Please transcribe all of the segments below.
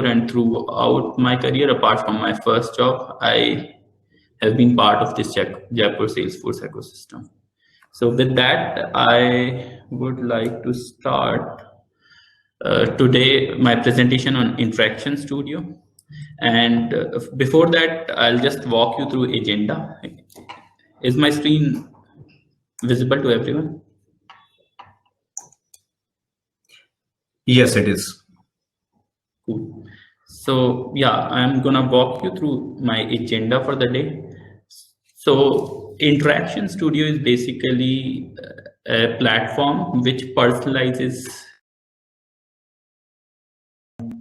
and throughout my career, apart from my first job, I have been part of this Jaipur Salesforce ecosystem. So with that, I would like to start today my presentation on Interaction Studio. And before that, I'll just walk you through agenda. Is my screen visible to everyone? Yes, it is. Cool. So yeah, I'm gonna walk you through my agenda for the day. So Interaction Studio is basically a platform which personalizes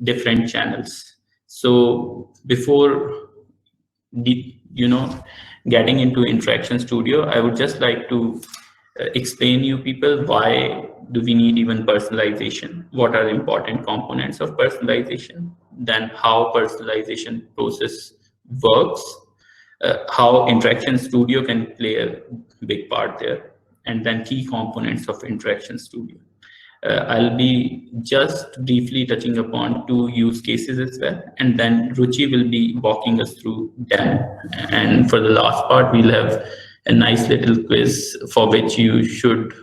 different channels. So before getting into Interaction Studio, I would just like to explain you people why do we need even personalization, what are important components of personalization, then how personalization process works, how Interaction Studio can play a big part there, and then key components of Interaction Studio. I'll be just briefly touching upon 2 use cases as well, and then Ruchi will be walking us through them. And for the last part, we'll have a nice little quiz for which you should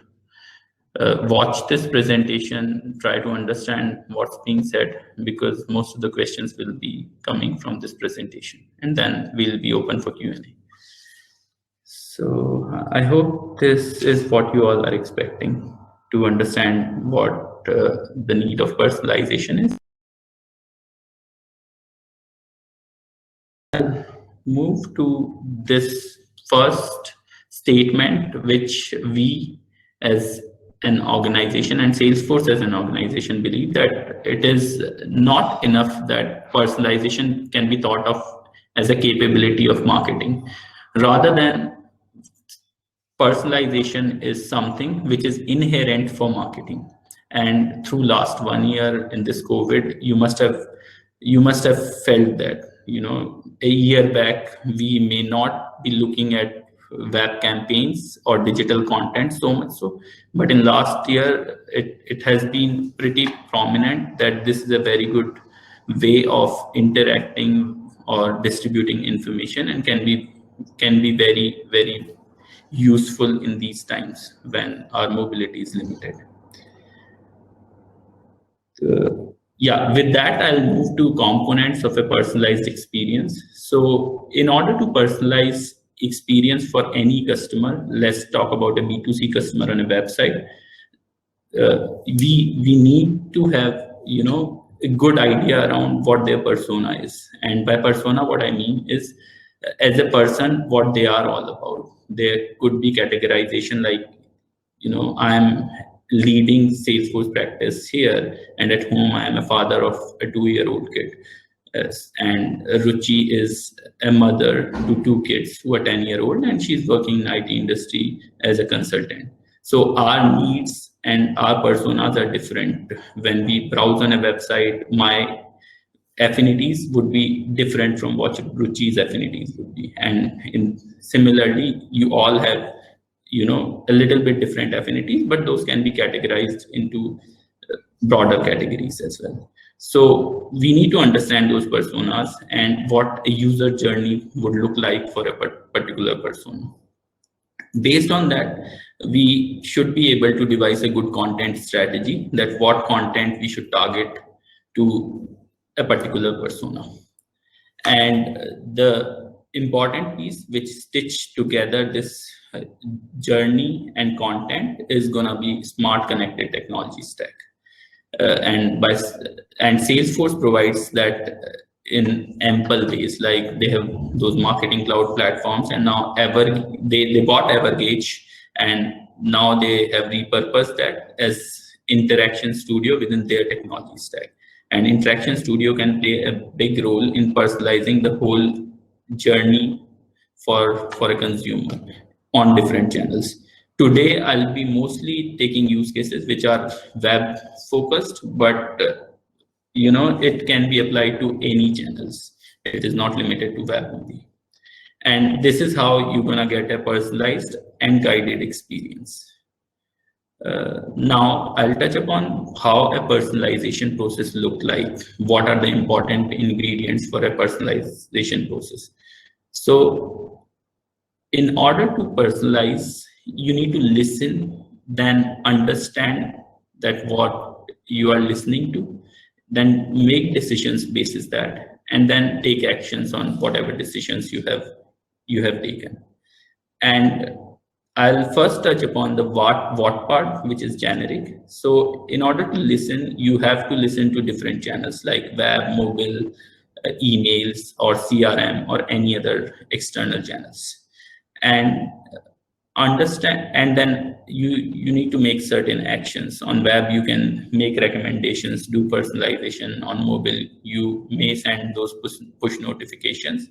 watch this presentation, try to understand what's being said, because most of the questions will be coming from this presentation, and then we'll be open for Q&A. So I hope this is what you all are expecting to understand what the need of personalization is. I'll move to this first statement, which we as an organization and Salesforce as an organization believe that it is not enough that personalization can be thought of as a capability of marketing. Rather than personalization is something which is inherent for marketing. And through last 1 year in this COVID, you must have felt that, a year back, we may not be looking at web campaigns or digital content so much so, but in last year, it has been pretty prominent that this is a very good way of interacting or distributing information, and can be very, very useful in these times when our mobility is limited. Yeah, with that, I'll move to components of a personalized experience. So in order to personalize experience for any customer, let's talk about a B2C customer on a website. We need to have a good idea around what their persona is. And by persona, what I mean is, as a person, what they are all about. There could be categorization like, I'm leading Salesforce practice here, and at home I am a father of a 2-year-old kid. And Ruchi is a mother to 2 kids who are 10-year-old, and she's working in IT industry as a consultant. So our needs and our personas are different. When we browse on a website, my affinities would be different from what Ruchi's affinities would be. And similarly, you all have a little bit different affinities, but those can be categorized into broader categories as well. So we need to understand those personas and what a user journey would look like for a particular persona. Based on that, we should be able to devise a good content strategy, that what content we should target to a particular persona. And the important piece which stitch together this journey and content is gonna be smart connected technology stack. And Salesforce provides that in ample ways. Like they have those marketing cloud platforms, and now they bought Evergage, and now they have repurposed that as Interaction Studio within their technology stack. And Interaction Studio can play a big role in personalizing the whole journey for a consumer on different channels. Today, I'll be mostly taking use cases which are web focused, but it can be applied to any channels. It is not limited to web only. And this is how you're gonna get a personalized and guided experience. Now I'll touch upon how a personalization process look like. What are the important ingredients for a personalization process? So in order to personalize, you need to listen, then understand that what you are listening to, then make decisions basis that, and then take actions on whatever decisions you have taken. And I'll first touch upon the what part, which is generic. So in order to listen, you have to listen to different channels like web, mobile, emails, or CRM, or any other external channels. And understand, and then you need to make certain actions. On web, you can make recommendations, do personalization. On mobile, you may send those push notifications.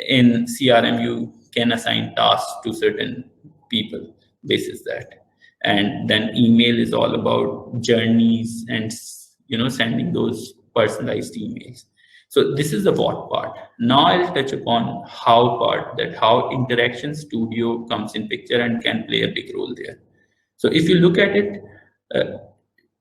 In CRM, you can assign tasks to certain people basis that. And then email is all about journeys and sending those personalized emails. So this is the what part. Now I'll touch upon how part, that how Interaction Studio comes in picture and can play a big role there. So if you look at it,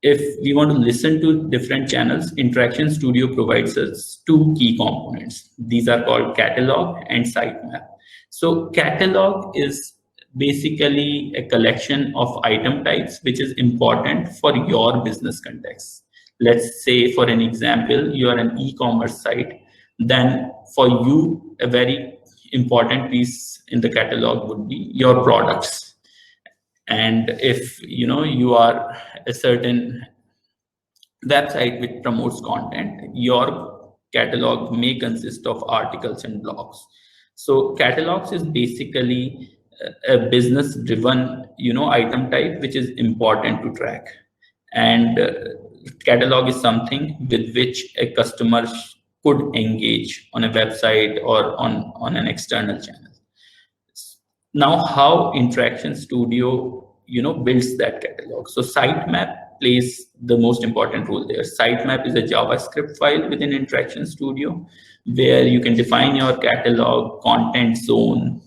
if we want to listen to different channels, Interaction Studio provides us two key components. These are called catalog and sitemap. So catalog is basically a collection of item types which is important for your business context. Let's say, for an example, you are an e-commerce site, then for you, a very important piece in the catalog would be your products. And if you are a certain website which promotes content, your catalog may consist of articles and blogs. So catalogs is basically a business driven item type which is important to track. And catalog is something with which a customer could engage on a website or on an external channel. Now, how Interaction Studio builds that catalog. So sitemap plays the most important role there. Sitemap is a JavaScript file within Interaction Studio where you can define your catalog, content zone.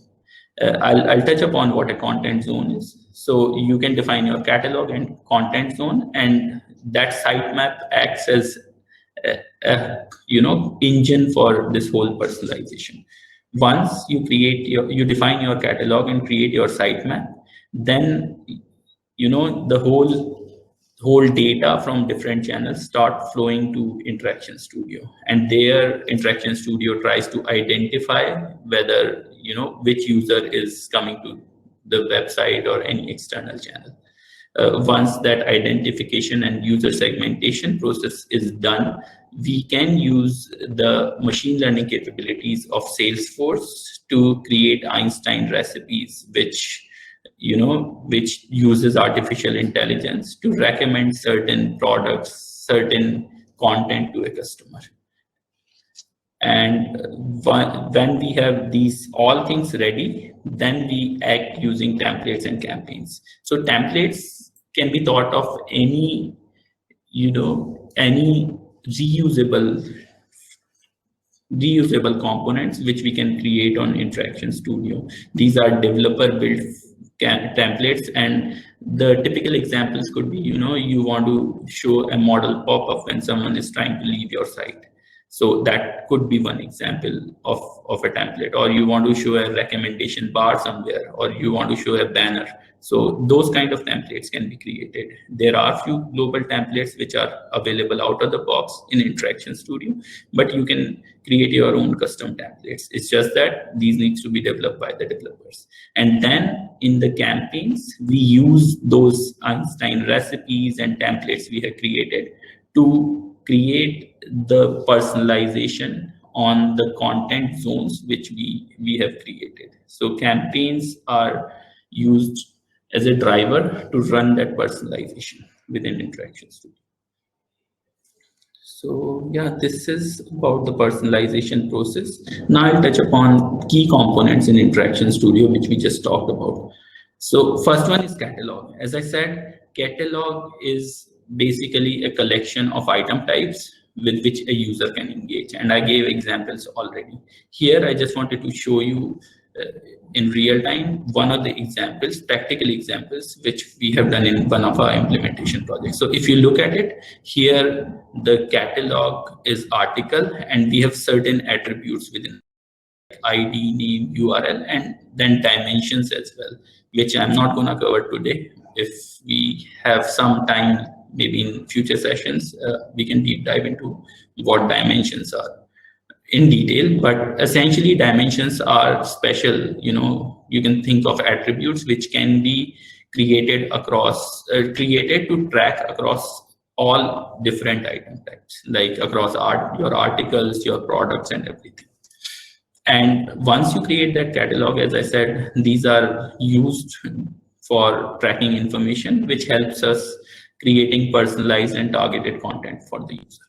I'll touch upon what a content zone is. So you can define your catalog and content zone, and that sitemap acts as engine for this whole personalization. Once you define your catalog and create your sitemap, then the whole data from different channels start flowing to Interaction Studio, and there Interaction Studio tries to identify whether which user is coming to the website or any external channel. Once that identification and user segmentation process is done, we can use the machine learning capabilities of Salesforce to create Einstein recipes, which uses artificial intelligence to recommend certain products, certain content to a customer. And when we have these all things ready, then we act using templates and campaigns. So templates can be thought of any reusable components which we can create on Interaction Studio. These are developer built templates, and the typical examples could be you want to show a model pop-up when someone is trying to leave your site. So that could be one example of a template, or you want to show a recommendation bar somewhere, or you want to show a banner. So those kind of templates can be created. There are few global templates which are available out of the box in Interaction Studio, but you can create your own custom templates. It's just that these needs to be developed by the developers. And then in the campaigns, we use those Einstein recipes and templates we have created to create the personalization on the content zones which we have created. So campaigns are used as a driver to run that personalization within Interaction Studio. So yeah, this is about the personalization process. Now I'll touch upon key components in Interaction Studio, which we just talked about. So first one is catalog. As I said, catalog is basically a collection of item types with which a user can engage. And I gave examples already. Here, I just wanted to show you in real time one of the examples, practical examples, which we have done in one of our implementation projects. So if you look at it here, the catalog is article, and we have certain attributes within ID, name, URL, and then dimensions as well, which I'm not going to cover today. If we have some time, maybe in future sessions, we can deep dive into what dimensions are in detail. But essentially, dimensions are special. You can think of attributes which can be created created to track across all different item types, like across your articles, your products, and everything. And once you create that catalog, as I said, these are used for tracking information, which helps us creating personalized and targeted content for the user.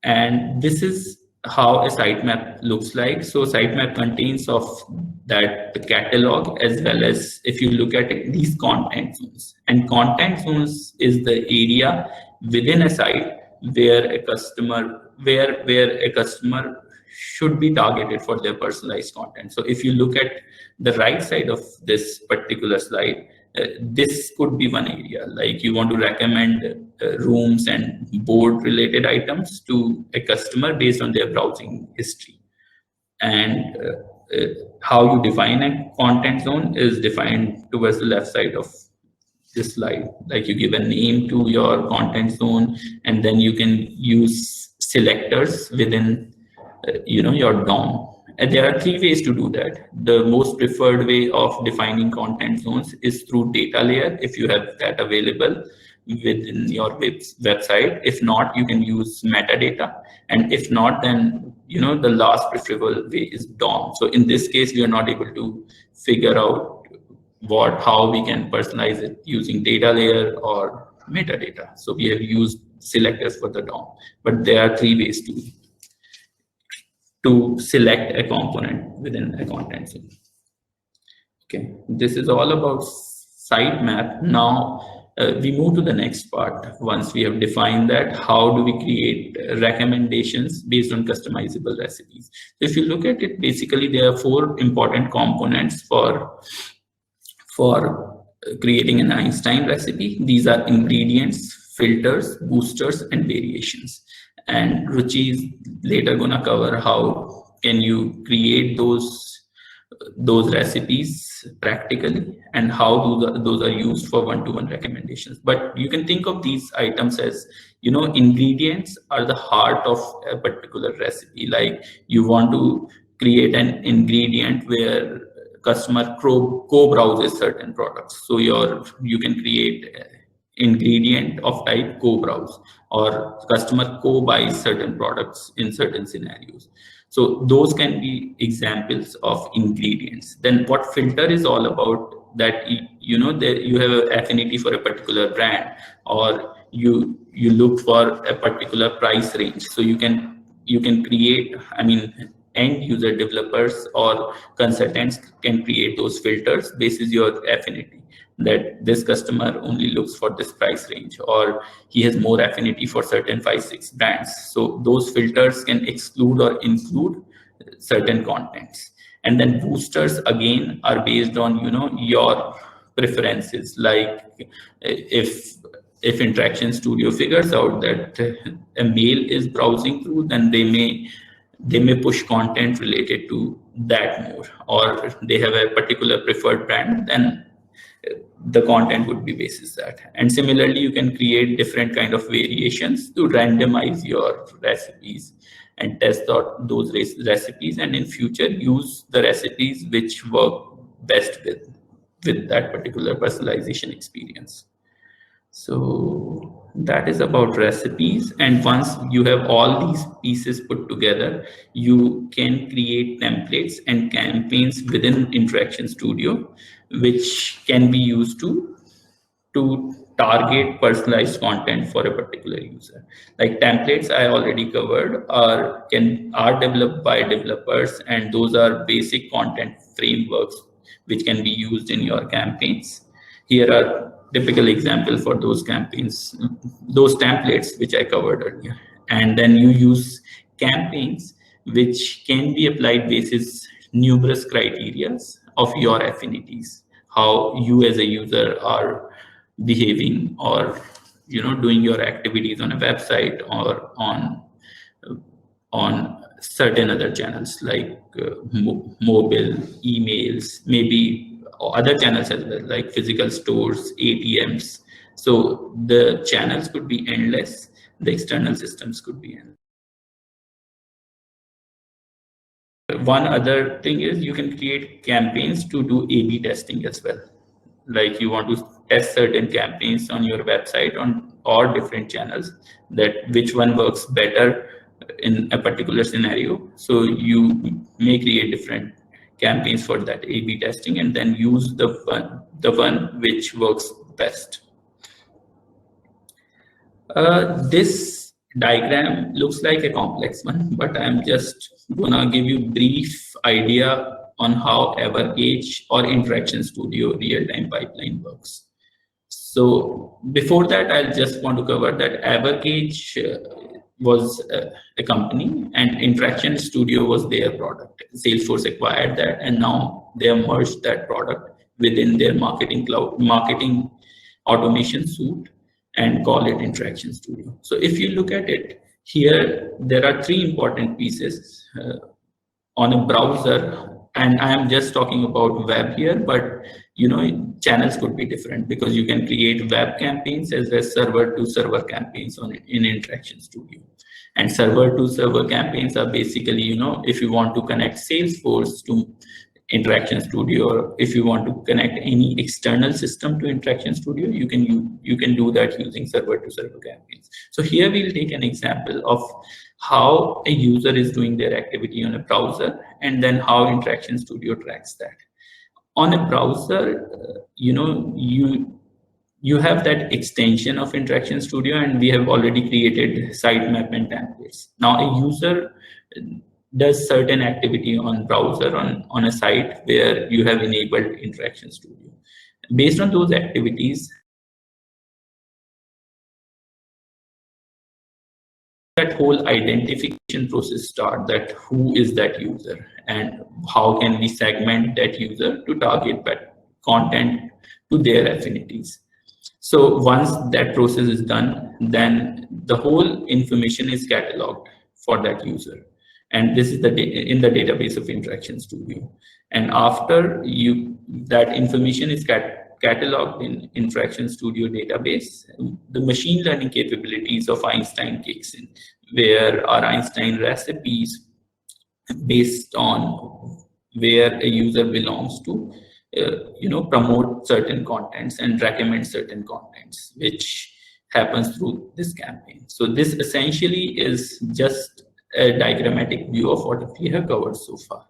And this is how a sitemap looks like. So sitemap contains of that catalog, as well as, if you look at it, these content zones. And content zones is the area within a site where a customer should be targeted for their personalized content. So if you look at the right side of this particular slide, this could be one area, like you want to recommend rooms and board related items to a customer based on their browsing history. And how you define a content zone is defined towards the left side of this slide. Like you give a name to your content zone, and then you can use selectors within your DOM. And there are three ways to do that. The most preferred way of defining content zones is through data layer, if you have that available within your website. If not, you can use metadata. And if not, then the last preferable way is DOM. So in this case, we are not able to figure out how we can personalize it using data layer or metadata. So we have used selectors for the DOM. But there are three ways to select a component within a content zone. Okay, this is all about sitemap. Now we move to the next part. Once we have defined that, how do we create recommendations based on customizable recipes? So if you look at it, basically there are four important components for creating an Einstein recipe. These are ingredients, filters, boosters, and variations. And Ruchi is later gonna cover how can you create those recipes practically, and how those are used for one-to-one recommendations. But you can think of these items as, ingredients are the heart of a particular recipe. Like you want to create an ingredient where customer co-browses certain products. So you can create ingredient of type co-browse, or customer co-buys certain products in certain scenarios. So those can be examples of ingredients. Then what filter is all about, that that you have an affinity for a particular brand, or you look for a particular price range. So you can create, end user developers or consultants can create those filters based on your affinity, that this customer only looks for this price range, or he has more affinity for certain 5-6 brands. So those filters can exclude or include certain contents. And then boosters again are based on your preferences. Like if Interaction Studio figures out that a male is browsing through, then they may push content related to that more, or they have a particular preferred brand, then the content would be basis that. And similarly, you can create different kind of variations to randomize your recipes and test out those recipes, and in future use the recipes which work best with that particular personalization experience. So that is about recipes. And once you have all these pieces put together, you can create templates and campaigns within Interaction Studio, which can be used to target personalized content for a particular user. Like templates I already covered are developed by developers, and those are basic content frameworks which can be used in your campaigns. Here are typical example for those campaigns, those templates which I covered earlier. And then you use campaigns which can be applied basis numerous criteria of your affinities, how you as a user are behaving, or doing your activities on a website or on certain other channels like mobile, emails, maybe other channels as well, like physical stores, ATMs. So the channels could be endless, the external systems could be endless. One other thing is you can create campaigns to do A/B testing as well. Like you want to test certain campaigns on your website on or different channels, that which one works better in a particular scenario. So you may create different campaigns for that A/B testing and then use the one which works best. This diagram looks like a complex one, but I'm just gonna give you brief idea on how Evergage or Interaction Studio real-time pipeline works. So before that, I just want to cover that Evergage was a company and Interaction Studio was their product. Salesforce acquired that and now they have merged that product within their marketing automation suite and call it Interaction Studio. So if you look at it, here there are three important pieces on a browser, and I am just talking about web here, but channels could be different because you can create web campaigns as well as server to server campaigns in Interaction Studio. And server to server campaigns are basically, if you want to connect Salesforce to Interaction Studio, or if you want to connect any external system to Interaction Studio, you can do that using server to server campaigns. So here we'll take an example of how a user is doing their activity on a browser and then how Interaction Studio tracks that. On a browser, you have that extension of Interaction Studio, and we have already created sitemap and templates. Now a user does certain activity on browser on a site where you have enabled Interaction Studio. Based on those activities, that whole identification process start, that who is that user and how can we segment that user to target that content to their affinities. So once that process is done, then the whole information is cataloged for that user. And this is in the database of Interaction Studio. And after that information is cataloged in Interaction Studio database, the machine learning capabilities of Einstein kicks in, where our Einstein recipes based on where a user belongs to, promote certain contents and recommend certain contents, which happens through this campaign. So this essentially is just a diagrammatic view of what we have covered so far.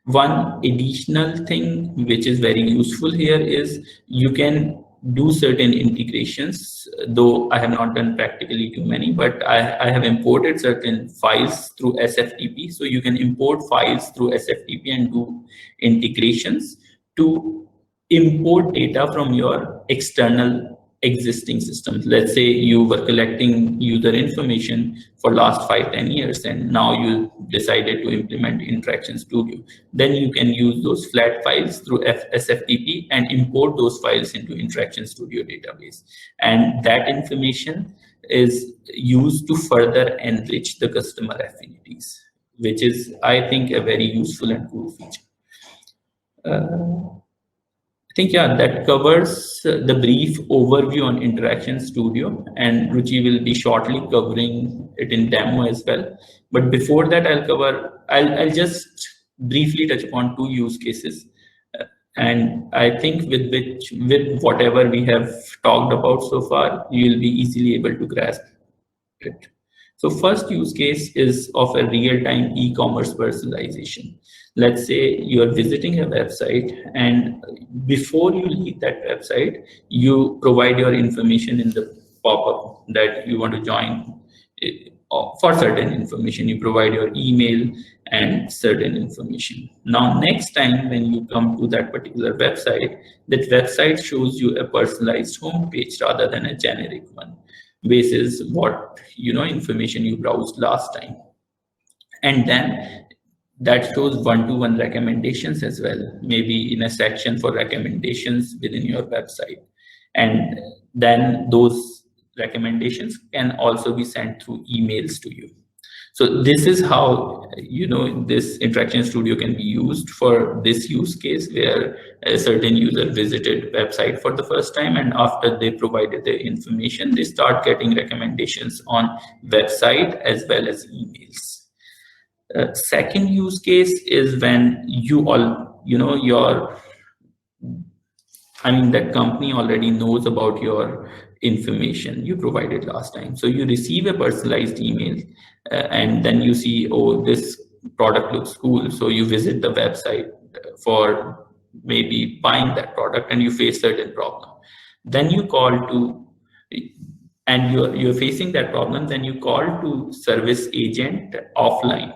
One additional thing which is very useful here is you can do certain integrations, though I have not done practically too many, but I have imported certain files through SFTP. So you can import files through SFTP and do integrations to import data from your external existing systems. Let's say you were collecting user information for last 5-10 years and now you decided to implement Interaction Studio. Then you can use those flat files through SFTP and import those files into Interaction Studio database. And that information is used to further enrich the customer affinities, which is, I think, a very useful and cool feature. I think, yeah, that covers the brief overview on Interaction Studio, and Ruchi will be shortly covering it in demo as well. But before that, I'll just briefly touch upon two use cases. And I think with whatever we have talked about so far, you will be easily able to grasp it. So first use case is of a real-time e-commerce personalization. Let's say you're visiting a website and before you leave that website, you provide your information in the pop-up that you want to join for certain information. You provide your email and certain information. Now, next time when you come to that particular website, that website shows you a personalized homepage rather than a generic one, basis what information you browsed last time. And then that shows one-to-one recommendations as well, maybe in a section for recommendations within your website. And then those recommendations can also be sent through emails to you. So this is how, this Interaction Studio can be used for this use case, where a certain user visited website for the first time, and after they provided their information, they start getting recommendations on website as well as emails. Second use case is when that company already knows about your information you provided last time. So you receive a personalized email and then you see, oh, this product looks cool. So you visit the website for maybe buying that product, and you face certain problem. Then you call to, and you're facing that problem, then you call to service agent offline.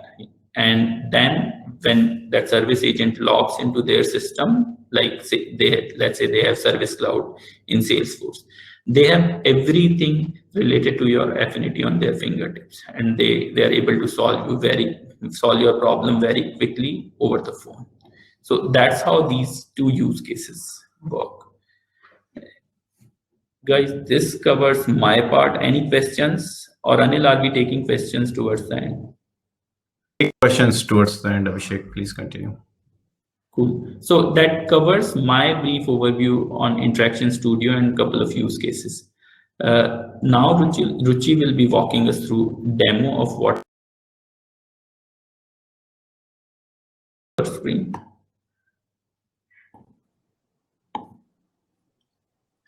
And then when that service agent logs into their system, let's say they have Service Cloud in Salesforce, they have everything related to your Affinity on their fingertips, and they are able to solve your problem very quickly over the phone. So that's how these two use cases work. Guys, this covers my part. Any questions? Or Anil, are we taking questions towards the end? Questions towards the end, Abhishek, please continue. Cool. So that covers my brief overview on Interaction Studio and a couple of use cases. Now Ruchi will be walking us through demo of what screen.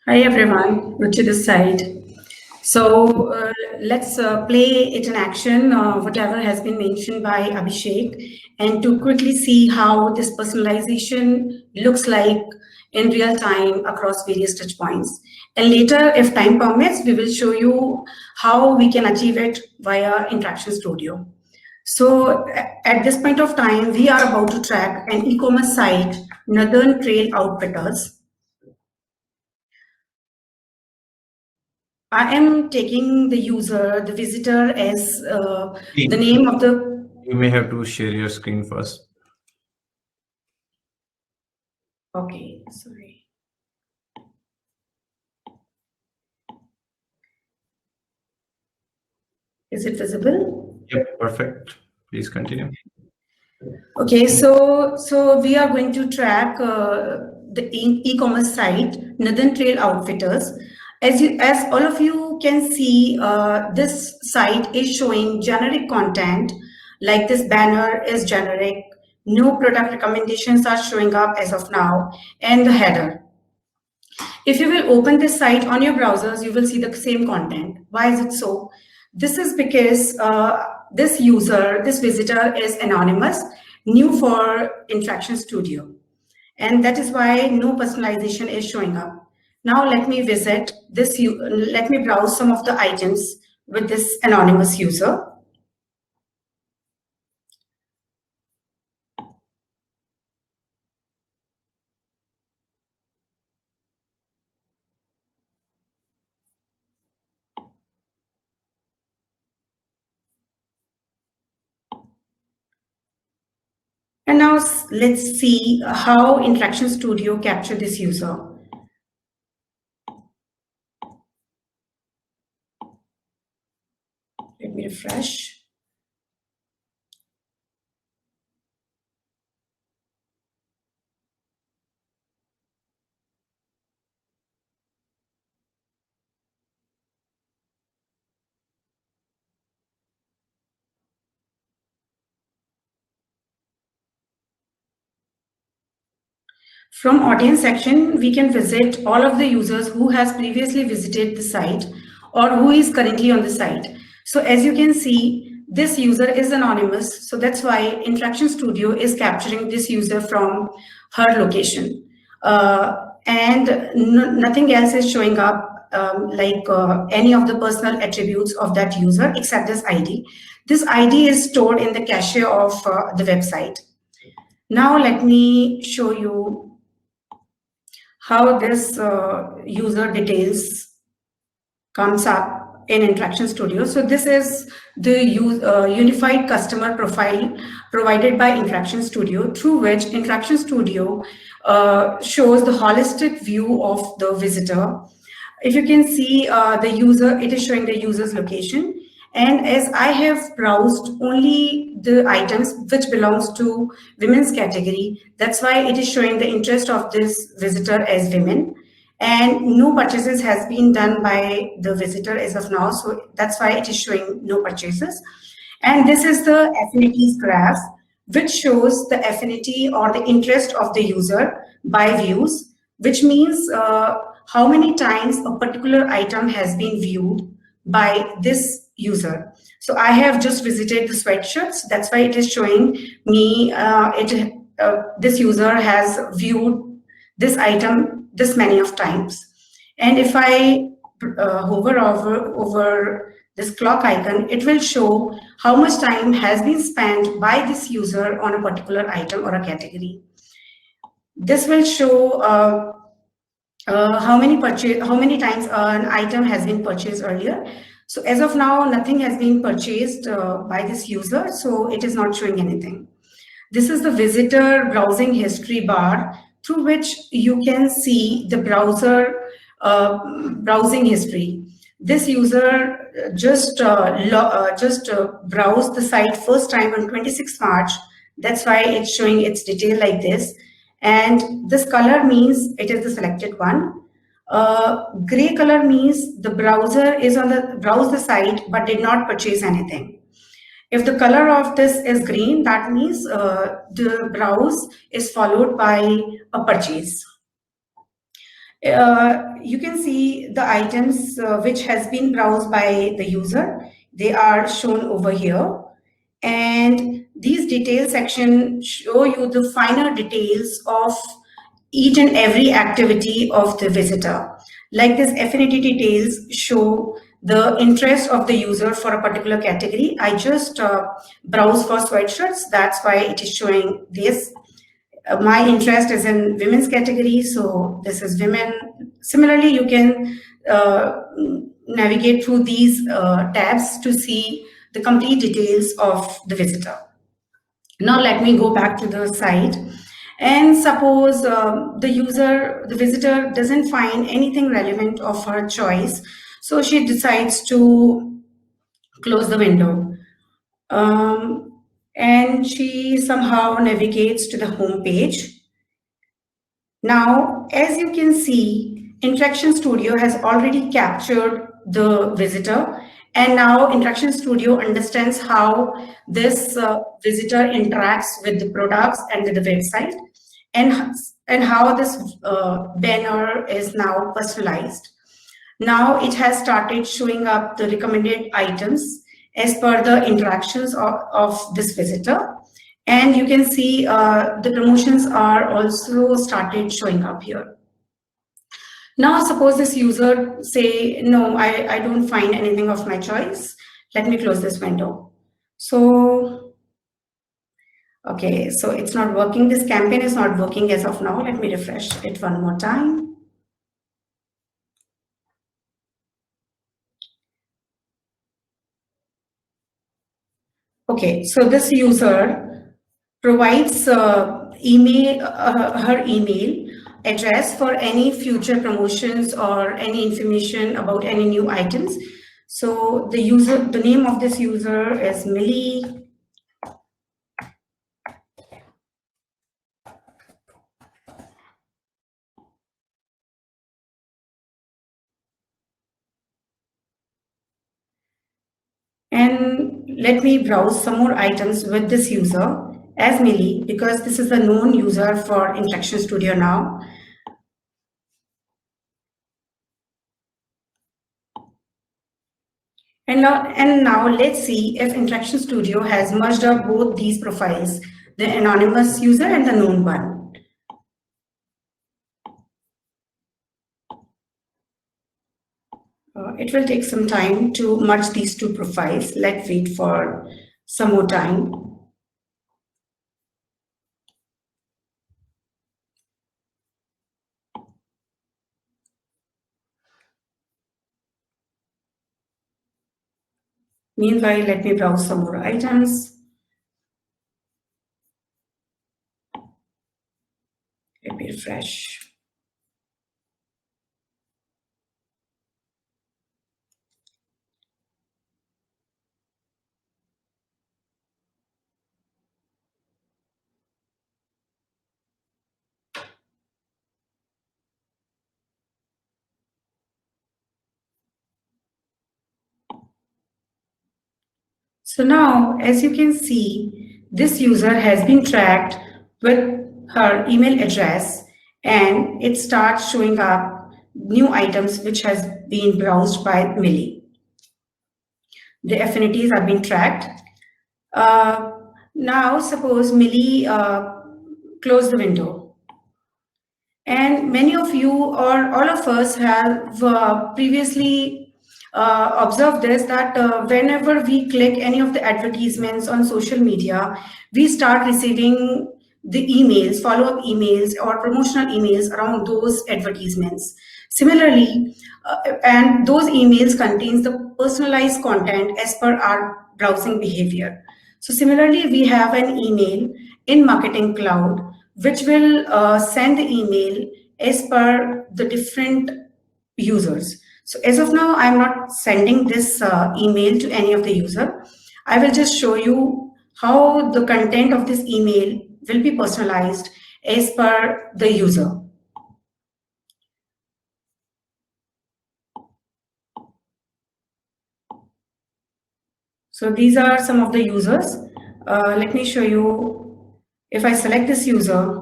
Hi everyone, Ruchi this side. So let's play it in action, whatever has been mentioned by Abhishek, and to quickly see how this personalization looks like in real time across various touch points. And later, if time permits, we will show you how we can achieve it via Interaction Studio. So at this point of time, we are about to track an e-commerce site, Northern Trail Outfitters. I am taking the user, the visitor, as the name of the... You may have to share your screen first. Okay, sorry. Is it visible? Yep, perfect. Please continue. Okay, so we are going to track the e-commerce site, Northern Trail Outfitters. As all of you can see, this site is showing generic content, like this banner is generic, no product recommendations are showing up as of now, and the header. If you will open this site on your browsers, you will see the same content. Why is it so? This is because this visitor is anonymous, new for Interaction Studio. And that is why no personalization is showing up. Now let me visit this, let me browse some of the items with this anonymous user. And now let's see how Interaction Studio captured this user. Let me refresh. From audience section, we can visit all of the users who has previously visited the site or who is currently on the site. So as you can see, this user is anonymous. So that's why Interaction Studio is capturing this user from her location. And nothing else is showing up like any of the personal attributes of that user except this ID. This ID is stored in the cache of the website. Now let me show you how this user details comes up in Interaction Studio. So this is the unified customer profile provided by Interaction Studio, through which Interaction Studio shows the holistic view of the visitor. If you can see the user, it is showing the user's location. And as I have browsed only the items which belongs to women's category, that's why it is showing the interest of this visitor as women. And no purchases has been done by the visitor as of now. So that's why it is showing no purchases. And this is the affinities graph, which shows the affinity or the interest of the user by views, which means how many times a particular item has been viewed by this user. So I have just visited the sweatshirts. That's why it is showing me this user has viewed this item this many of times. And if I hover over this clock icon, it will show how much time has been spent by this user on a particular item or a category. This will show how many times an item has been purchased earlier. So as of now, nothing has been purchased by this user, so it is not showing anything. This is the visitor browsing history bar, through which you can see the browser browsing history. This user just browsed the site first time on 26 March. That's why it's showing its detail like this. And this color means it is the selected one. Gray color means the browser is on the browse the site but did not purchase anything. If the color of this is green, that means the browse is followed by a purchase. You can see the items which has been browsed by the user. They are shown over here. And these detail section show you the finer details of each and every activity of the visitor. Like this affinity details show the interest of the user for a particular category. I just browse for sweatshirts. That's why it is showing this. My interest is in women's category, so this is women. Similarly, you can navigate through these tabs to see the complete details of the visitor. Now let me go back to the site. And suppose the visitor doesn't find anything relevant of her choice, so she decides to close the window. And she somehow navigates to the home page. Now, as you can see, Interaction Studio has already captured the visitor, and now Interaction Studio understands how this visitor interacts with the products and with the website, and how this banner is now personalized. Now it has started showing up the recommended items as per the interactions of this visitor. And you can see the promotions are also started showing up here. Now suppose this user say, no, I don't find anything of my choice. Let me close this window. So, okay, so it's not working. This campaign is not working as of now. Let me refresh it one more time. Okay, so this user provides her email address for any future promotions or any information about any new items. So the name of this user is Millie. And let me browse some more items with this user as Millie, because this is a known user for Interaction Studio now. And now let's see if Interaction Studio has merged up both these profiles, the anonymous user and the known one. It will take some time to merge these two profiles. Let's wait for some more time. Meanwhile, let me browse some more items. Let me refresh. So now, as you can see, this user has been tracked with her email address, and it starts showing up new items which has been browsed by Millie. The affinities are being tracked. Now, suppose Millie close the window. And many of you or all of us have previously observed this, that whenever we click any of the advertisements on social media, we start receiving the emails, follow-up emails or promotional emails around those advertisements. Similarly, and those emails contains the personalized content as per our browsing behavior. So similarly, we have an email in Marketing Cloud which will send the email as per the different users. So as of now, I'm not sending this email to any of the user. I will just show you how the content of this email will be personalized as per the user. So these are some of the users. Let me show you. If I select this user,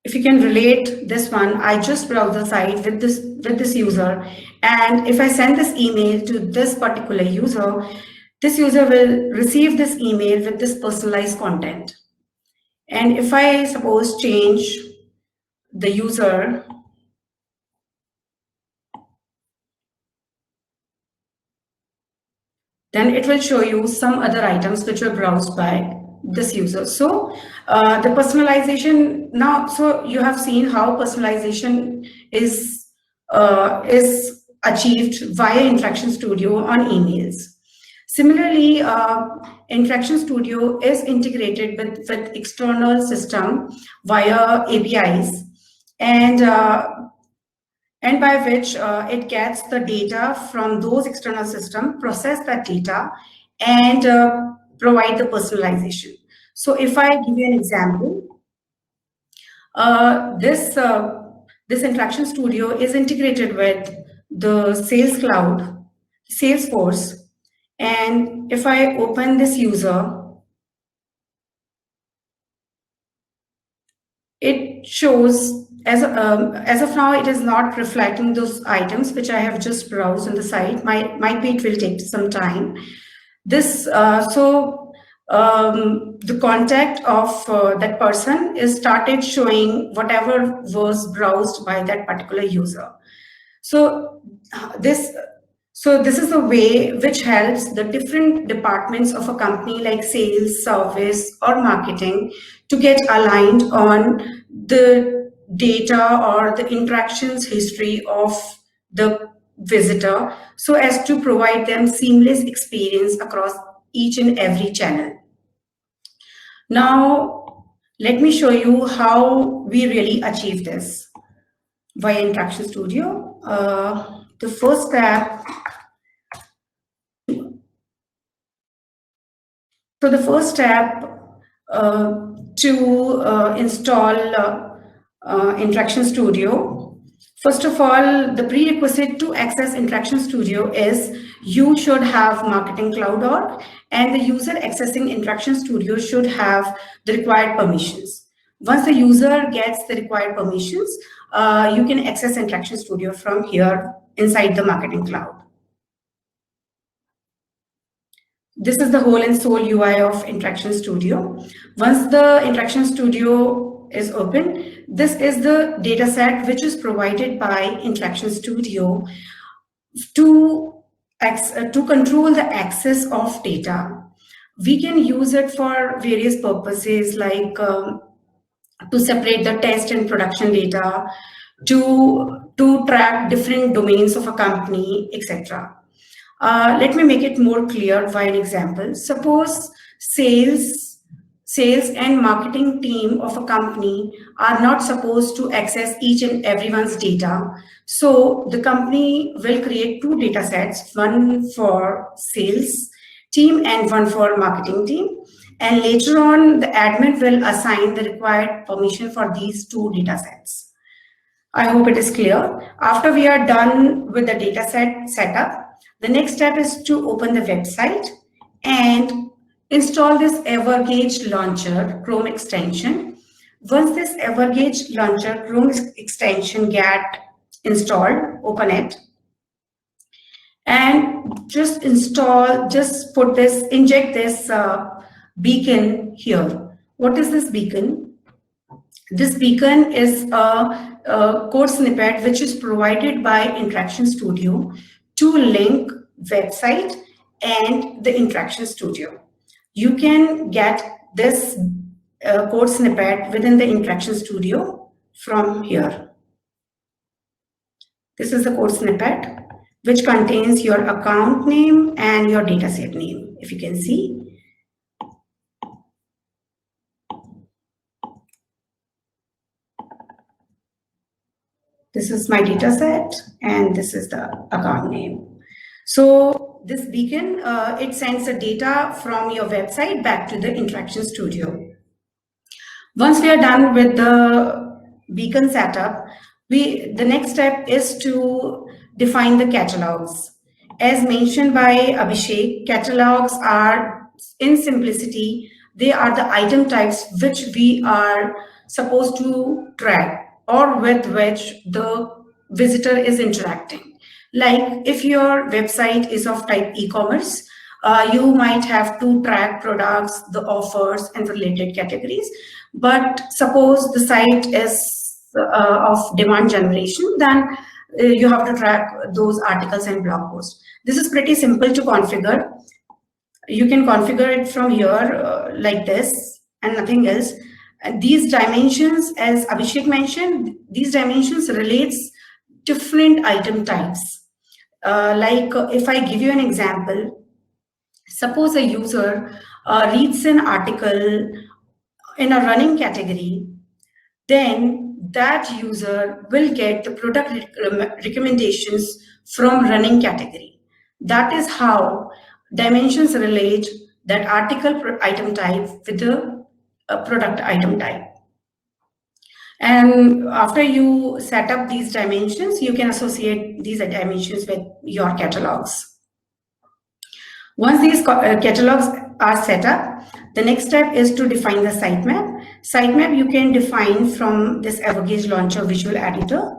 if you can relate this one, I just browse the site with this user, and if I send this email to this particular user, this user will receive this email with this personalized content. And if I suppose change the user, then it will show you some other items which were browsed by this user. So the personalization now, so you have seen how personalization is achieved via Interaction Studio on emails. Similarly, Interaction Studio is integrated with external system via APIs, and by which it gets the data from those external systems, process that data, and provide the personalization. So if I give you an example, this Interaction Studio is integrated with the Sales Cloud, Salesforce, and if I open this user, it shows as of now it is not reflecting those items which I have just browsed on the site. Might be it will take some time. This the contact of that person is started showing whatever was browsed by that particular user. So this is a way which helps the different departments of a company like sales, service, or marketing to get aligned on the data or the interactions history of the visitor, so as to provide them seamless experience across each and every channel. Now, let me show you how we really achieve this via Interaction Studio. The first step. So the first step to install Interaction Studio, first of all, the prerequisite to access Interaction Studio is you should have Marketing Cloud.org, and the user accessing Interaction Studio should have the required permissions. Once the user gets the required permissions, you can access Interaction Studio from here inside the Marketing Cloud. This is the whole and soul UI of Interaction Studio. Once the Interaction Studio is open, this is the data set which is provided by Interaction Studio to control the access of data. We can use it for various purposes, like to separate the test and production data, to track different domains of a company, etc. Let me make it more clear by an example. Suppose sales and marketing team of a company are not supposed to access each and everyone's data. So the company will create two data sets, one for sales team and one for marketing team. And later on, the admin will assign the required permission for these two data sets. I hope it is clear. After we are done with the data set setup, the next step is to open the website and install this Evergage Launcher Chrome extension. Once this Evergage Launcher Chrome extension get installed, open it and just install, just put this, inject this beacon here. What is this beacon? This beacon is a code snippet which is provided by Interaction Studio to link website and the Interaction Studio. You can get this code snippet within the Interaction Studio from here. This is the code snippet which contains your account name and your dataset name, if you can see. This is my data set, and this is the account name. So this beacon, it sends the data from your website back to the Interaction Studio. Once we are done with the beacon setup, the next step is to define the catalogs. As mentioned by Abhishek, catalogs are, in simplicity, they are the item types which we are supposed to track, or with which the visitor is interacting. Like if your website is of type e-commerce, you might have to track products, the offers and related categories. But suppose the site is of demand generation, then you have to track those articles and blog posts. This is pretty simple to configure. You can configure it from here like this and nothing else. And these dimensions, as Abhishek mentioned, these dimensions relates different item types. Like if I give you an example, suppose a user reads an article in a running category, then that user will get the product recommendations from running category. That is how dimensions relate that article item type with the product item type. And after you set up these dimensions, you can associate these dimensions with your catalogs. Once these catalogs are set up, the next step is to define the sitemap. Sitemap you can define from this Evergage Launcher visual editor.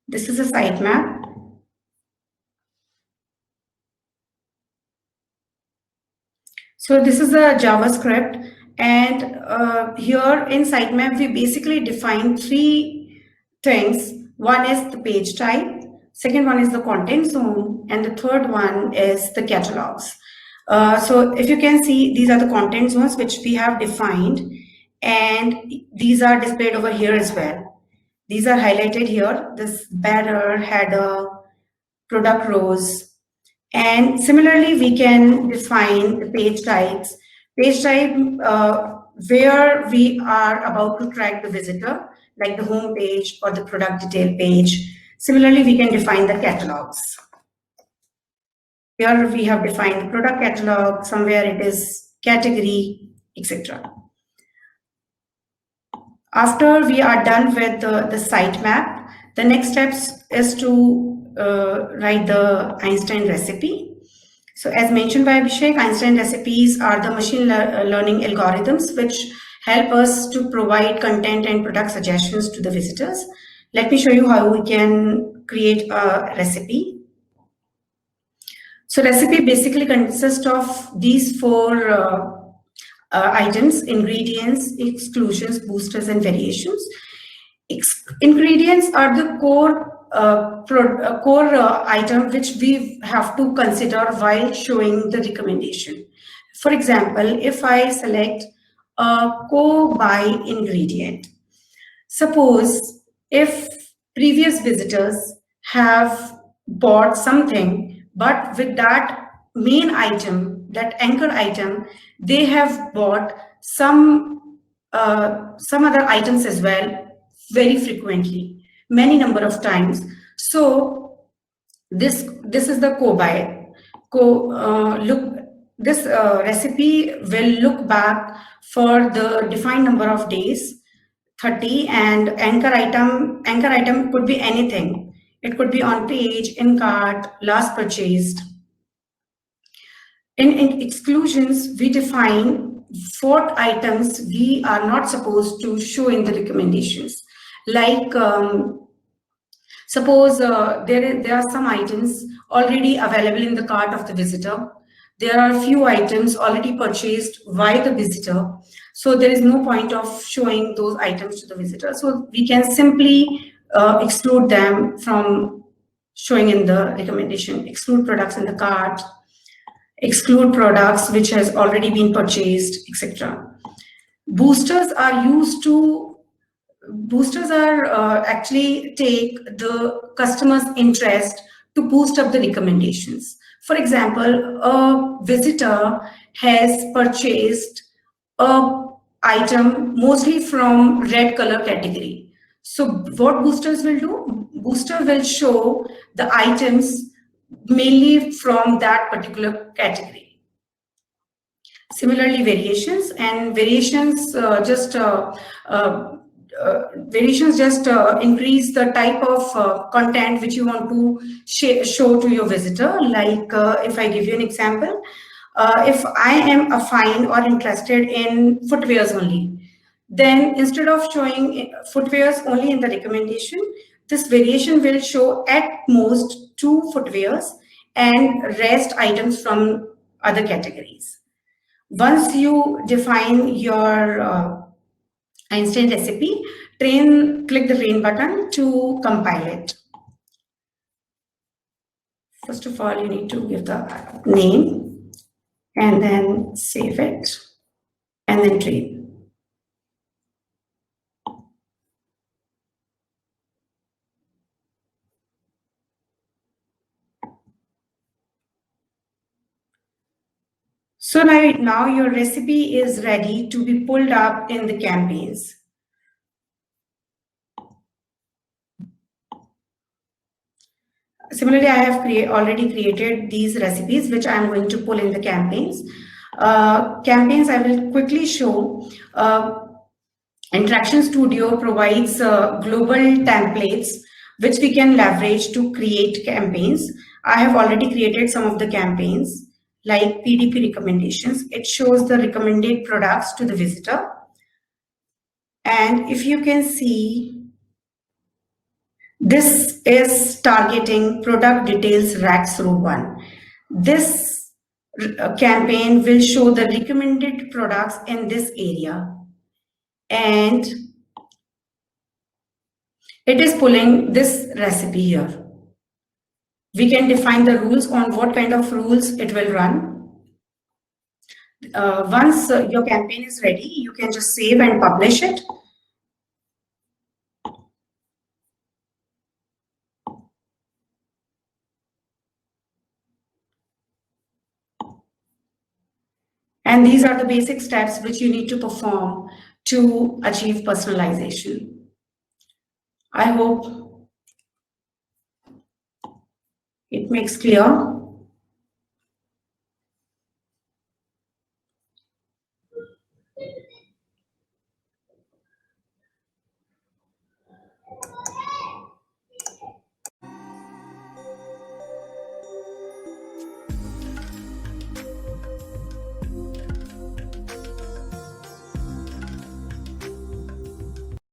This is a sitemap. So this is a JavaScript, and here in sitemap we basically define three things. One is the page type, second one is the content zone, and the third one is the catalogs. So if you can see, these are the content zones which we have defined, and these are displayed over here as well. These are highlighted here, this banner, header, product rows. And similarly, we can define the page types. Page type where we are about to track the visitor, like the home page or the product detail page. Similarly, we can define the catalogs. Here we have defined the product catalog, somewhere it is category, etc. After we are done with the sitemap, the next steps is to write the Einstein recipe. So as mentioned by Abhishek, Einstein recipes are the machine learning algorithms which help us to provide content and product suggestions to the visitors. Let me show you how we can create a recipe. So recipe basically consists of these four items: ingredients, exclusions, boosters, and variations. Ingredients are the core core item which we have to consider while showing the recommendation. For example, if I select a co-buy ingredient, suppose if previous visitors have bought something, but with that main item, that anchor item, they have bought some other items as well very frequently, many number of times. So this is the co-buy. This recipe will look back for the defined number of days, 30, and anchor item could be anything. It could be on page, in cart, last purchased. In exclusions, we define what items we are not supposed to show in the recommendations. Like suppose there are some items already available in the cart of the visitor. There are few items already purchased by the visitor. So there is no point of showing those items to the visitor. So we can simply exclude them from showing in the recommendation. Exclude products in the cart, exclude products which has already been purchased, etc. Boosters are actually take the customer's interest to boost up the recommendations. For example, a visitor has purchased a item mostly from red color category. So what boosters will do? Booster will show the items mainly from that particular category. Similarly, variations just increase the type of content which you want to show to your visitor. Like if I give you an example, if I am a fine or interested in footwears only, then instead of showing footwears only in the recommendation, this variation will show at most 2 footwears and rest items from other categories. Once you define your Einstein recipe, click the train button to compile it. First of all, you need to give the name and then save it and then train. So now your recipe is ready to be pulled up in the campaigns. Similarly, I have already created these recipes, which I'm going to pull in the campaigns. Campaigns, I will quickly show. Interaction Studio provides global templates, which we can leverage to create campaigns. I have already created some of the campaigns, like PDP recommendations. It shows the recommended products to the visitor. And if you can see, this is targeting product details racks row 1. This campaign will show the recommended products in this area. And it is pulling this recipe here. We can define the rules on what kind of rules it will run. Once your campaign is ready, you can just save and publish it. And these are the basic steps which you need to perform to achieve personalization. I hope it makes clear.